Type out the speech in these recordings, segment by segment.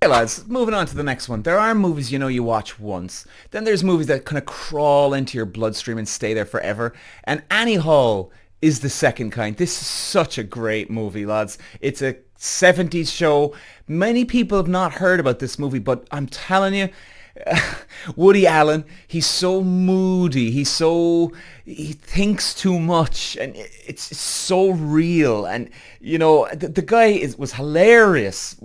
Hey lads, moving on to the next one. There are movies you watch once. Then there's movies that kind of crawl into your bloodstream and stay there forever. And Annie Hall is the second kind. This is such a great movie, lads. It's a 70s show. Many people have not heard about this movie, but I'm telling you, Woody Allen, he's so moody, he thinks too much, and it's so real. And the guy was hilarious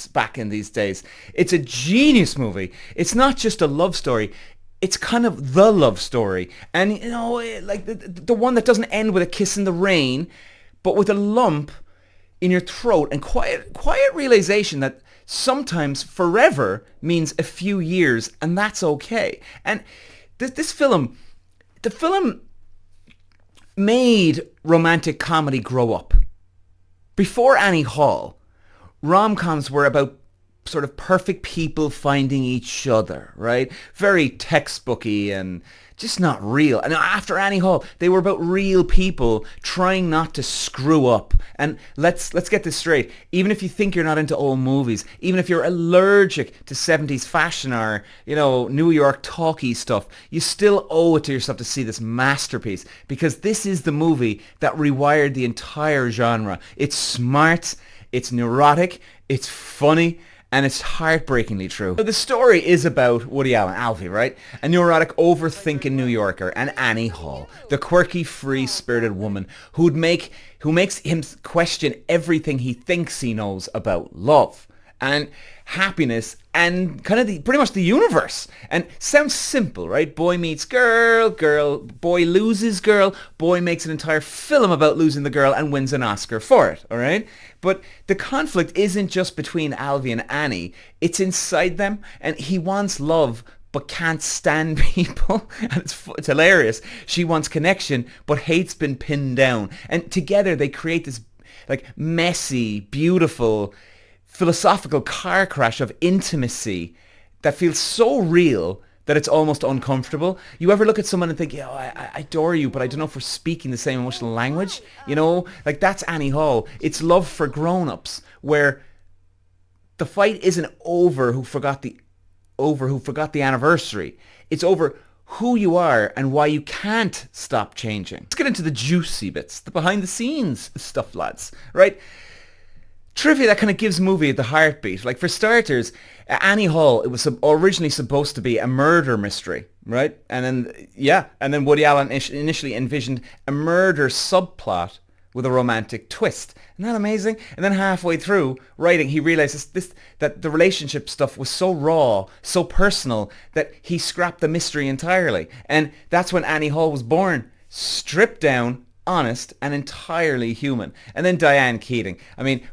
back in these days. It's a genius movie. It's not just a love story, it's kind of the love story. And like the one that doesn't end with a kiss in the rain, but with a lump in your throat and quiet realization that sometimes forever means a few years, and that's okay. And the film made romantic comedy grow up. Before Annie Hall, rom-coms were about sort of perfect people finding each other, right? Very textbooky and just not real. And after Annie Hall, they were about real people trying not to screw up. And let's get this straight. Even if you think you're not into old movies, even if you're allergic to 70s fashion or, New York talkie stuff, you still owe it to yourself to see this masterpiece, because this is the movie that rewired the entire genre. It's smart, it's neurotic, it's funny, and it's heartbreakingly true. So the story is about Woody Allen, Alfie, right? A neurotic, overthinking New Yorker, and Annie Hall, the quirky, free-spirited woman who makes him question everything he thinks he knows about love and happiness and kind of pretty much the universe. And sounds simple, right? Boy meets girl, boy loses girl, boy makes an entire film about losing the girl and wins an Oscar for it, all right? But the conflict isn't just between Alfie and Annie, it's inside them, and he wants love but can't stand people. And it's hilarious. She wants connection but hates being pinned down. And together they create this like messy, beautiful, philosophical car crash of intimacy that feels so real that it's almost uncomfortable. You ever look at someone and think, I adore you, but I don't know if we're speaking the same emotional language? Like that's Annie Hall. It's love for grown-ups, where the fight isn't over who forgot the anniversary. It's over who you are and why you can't stop changing. Let's get into the juicy bits, the behind the scenes stuff, lads, right? Trivia that kind of gives movie the heartbeat. Like, for starters, Annie Hall, it was originally supposed to be a murder mystery, right? And then Woody Allen initially envisioned a murder subplot with a romantic twist. Isn't that amazing? And then halfway through writing, he realizes that the relationship stuff was so raw, so personal, that he scrapped the mystery entirely. And that's when Annie Hall was born, stripped down, honest, and entirely human. And then Diane Keating,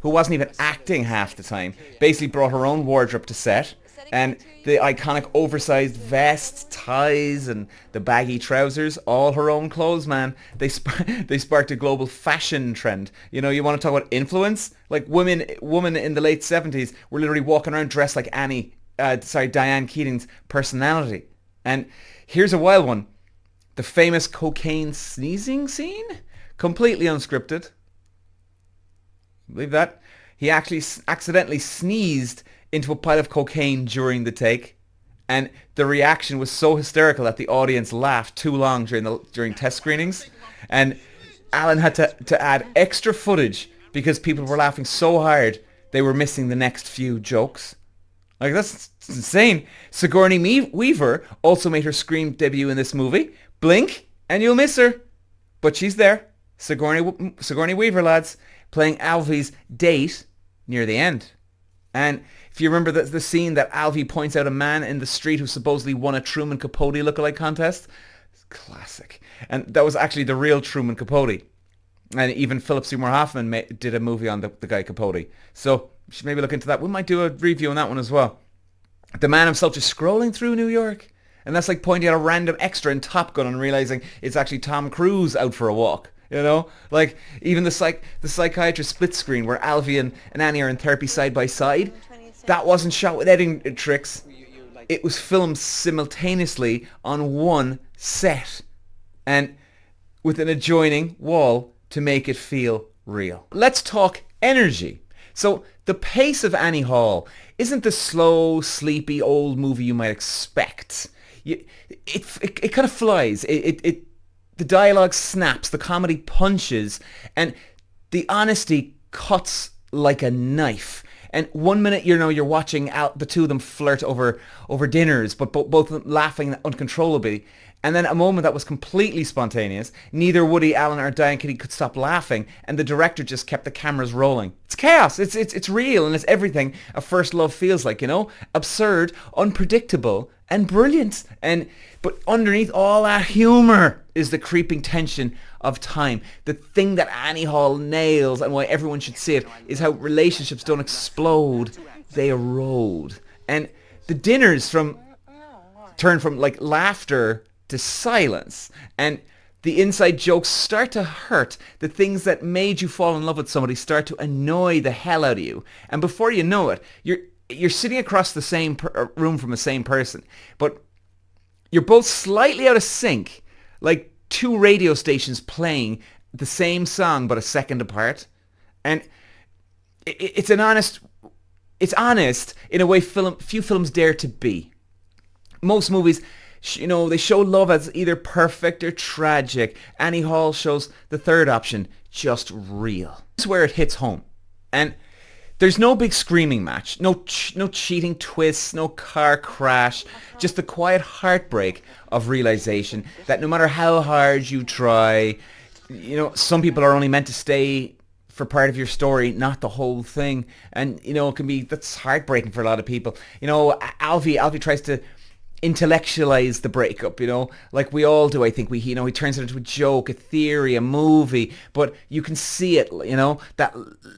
who wasn't even acting half the time, basically brought her own wardrobe to set, and the iconic oversized vests, ties, and the baggy trousers, all her own clothes, man. They sparked a global fashion trend. You want to talk about influence? Like, women in the late 70s were literally walking around dressed like Diane Keating's personality. And here's a wild one. The famous cocaine sneezing scene? Completely unscripted. Believe that? He actually accidentally sneezed into a pile of cocaine during the take, and the reaction was so hysterical that the audience laughed too long during test screenings, and Alan had to add extra footage because people were laughing so hard they were missing the next few jokes. Like, that's insane. Sigourney Weaver also made her screen debut in this movie. Blink and you'll miss her, but she's there. Sigourney Weaver, lads, playing Alfie's date near the end. And if you remember the scene that Alfie points out a man in the street who supposedly won a Truman Capote lookalike contest, it's classic. And that was actually the real Truman Capote. And even Philip Seymour Hoffman did a movie on the guy Capote. So you should maybe look into that. We might do a review on that one as well. The man himself just scrolling through New York. And that's like pointing at a random extra in Top Gun and realizing it's actually Tom Cruise out for a walk. Like, even the psychiatrist split screen where Alfie and Annie are in therapy side by side, that wasn't shot with editing tricks. It was filmed simultaneously on one set and with an adjoining wall to make it feel real. Let's talk energy. So The pace of Annie Hall isn't the slow, sleepy old movie you might expect. It kind of flies. The dialogue snaps, the comedy punches, and the honesty cuts like a knife. And one minute, you're watching out the two of them flirt over dinners, but both of them laughing uncontrollably. And then a moment that was completely spontaneous. Neither Woody Allen or Diane Keaton could stop laughing, and the director just kept the cameras rolling. It's chaos. It's real, and it's everything a first love feels like. Absurd, unpredictable, and brilliant. But underneath all that humor is the creeping tension of time. The thing that Annie Hall nails, and why everyone should see it, is how relationships don't explode, they erode. And the dinners turn from like laughter to silence, and the inside jokes start to hurt. The things that made you fall in love with somebody start to annoy the hell out of you, and before you know it, you're sitting across the same room from the same person, but you're both slightly out of sync, like two radio stations playing the same song but a second apart. And it's honest in a way few films dare to be. Most movies, they show love as either perfect or tragic. Annie Hall shows the third option, just real. This is where it hits home. And there's no big screaming match, no cheating twists, no car crash, just the quiet heartbreak of realization that no matter how hard you try, some people are only meant to stay for part of your story, not the whole thing. And, that's heartbreaking for a lot of people. Alfie tries to intellectualize the breakup, like we all do. I think he turns it into a joke, a theory, a movie, but you can see it, that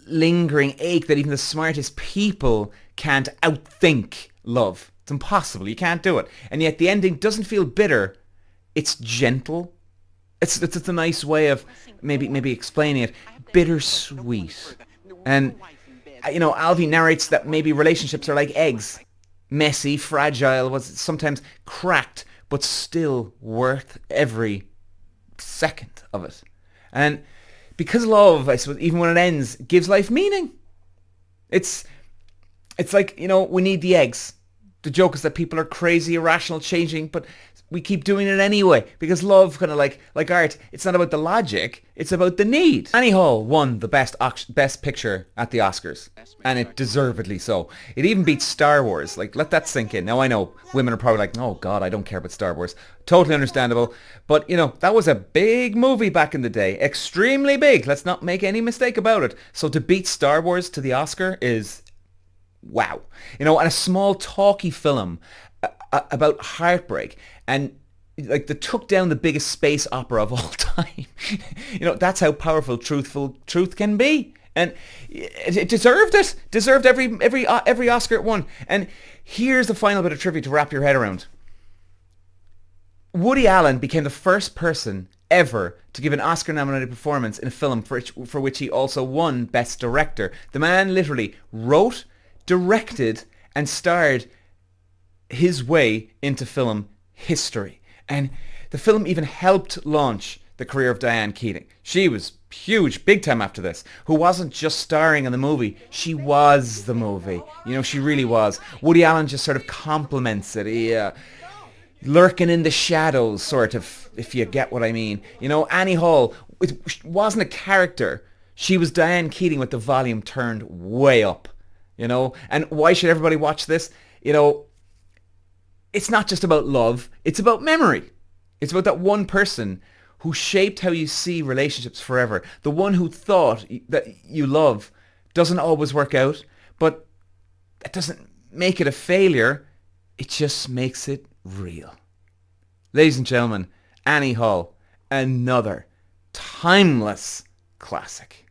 lingering ache that even the smartest people can't outthink love. It's impossible. You can't do it. And yet the ending doesn't feel bitter. It's gentle. It's a nice way of maybe explaining it. Bittersweet. And Alfie narrates that maybe relationships are like eggs. Messy, fragile, was sometimes cracked, but still worth every second of it. And because love, I suppose, even when it ends, gives life meaning. It's like, we need the eggs. The joke is that people are crazy, irrational, changing, but we keep doing it anyway, because love, kind of like art, it's not about the logic, it's about the need. Annie Hall won the best picture at the Oscars, and it deservedly so. It even beat Star Wars. Let that sink in. Now I know women are probably like, oh God, I don't care about Star Wars. Totally understandable, but that was a big movie back in the day, extremely big. Let's not make any mistake about it. So to beat Star Wars to the Oscar is wow. And a small talky film about heartbreak, and that took down the biggest space opera of all time. That's how powerful truth can be. And it deserved it. Deserved every Oscar it won. And here's the final bit of trivia to wrap your head around. Woody Allen became the first person ever to give an Oscar-nominated performance in a film for which he also won Best Director. The man literally wrote, directed, and starred his way into film history. And the film even helped launch the career of Diane Keaton. She was huge, big time after this, who wasn't just starring in the movie, she was the movie. She really was. Woody Allen just sort of compliments it. Lurking in the shadows, sort of, if you get what I mean. Annie Hall, it wasn't a character. She was Diane Keaton with the volume turned way up. And why should everybody watch this? It's not just about love, it's about memory. It's about that one person who shaped how you see relationships forever. The one who thought that you love doesn't always work out, but that doesn't make it a failure. It just makes it real. Ladies and gentlemen, Annie Hall, another timeless classic.